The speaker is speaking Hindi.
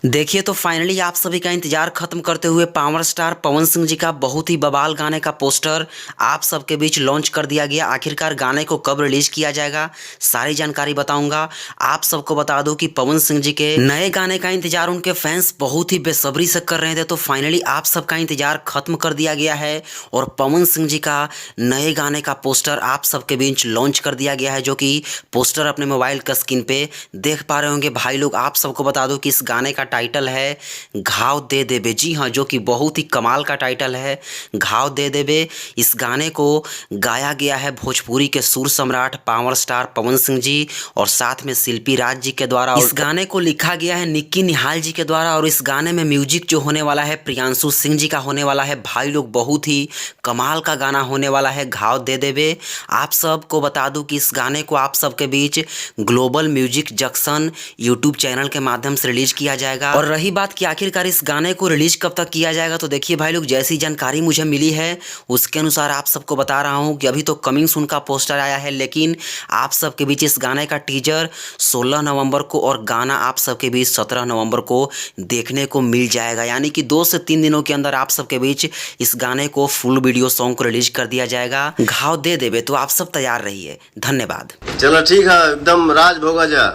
देखिए तो फाइनली आप सभी का इंतजार खत्म करते हुए पावर स्टार पवन सिंह जी का बहुत ही बवाल गाने का पोस्टर आप सबके बीच लॉन्च कर दिया गया। आखिरकार गाने को कब रिलीज किया जाएगा, सारी जानकारी बताऊंगा। आप सबको बता दूं कि पवन सिंह जी के नए गाने का इंतजार उनके फैंस बहुत ही बेसब्री से कर रहे थे, तो फाइनली आप सबका इंतजार खत्म कर दिया गया है और पवन सिंह जी का नए गाने का पोस्टर आप सबके बीच लॉन्च कर दिया गया है, जो कि पोस्टर अपने मोबाइल का स्क्रीन पे देख पा रहे होंगे भाई लोग। आप सबको बता दूं कि इस गाने का टाइटल है घाव दे देबे। जी हाँ, जो कि बहुत ही कमाल का टाइटल है, घाव दे देबे। इस गाने को गाया गया है भोजपुरी के सुर सम्राट पावर स्टार पवन सिंह जी और साथ में शिल्पी राज जी के द्वारा। इस गाने को लिखा गया है निक्की निहाल जी के द्वारा और इस गाने में म्यूजिक जो होने वाला है प्रियांशु सिंह जी का होने वाला है। भाई लोग बहुत ही कमाल का गाना होने वाला है घाव दे देबे। आप सबको बता दूं कि इस गाने को आप सबके बीच global music junction YouTube channel के माध्यम से रिलीज किया जाएगा। और रही बात कि आखिरकार इस गाने को रिलीज कब तक किया जाएगा, तो देखिए भाई लोग, जैसी जानकारी मुझे मिली है उसके अनुसार आप सबको बता रहा हूं कि अभी तो कमिंग सून का पोस्टर आया है, लेकिन आप सबके बीच इस गाने का टीजर 16 नवंबर को और गाना आप सबके बीच 17 नवंबर को देखने को मिल जाएगा। यानी कि 2 से 3 दिनों के अंदर आप सबके बीच इस गाने को फुल वीडियो सॉन्ग को रिलीज कर दिया जाएगा। घाव दे देबे। तो आप सब तैयार रहिए। धन्यवाद। चलो ठीक है, एकदम राज भोगा जा।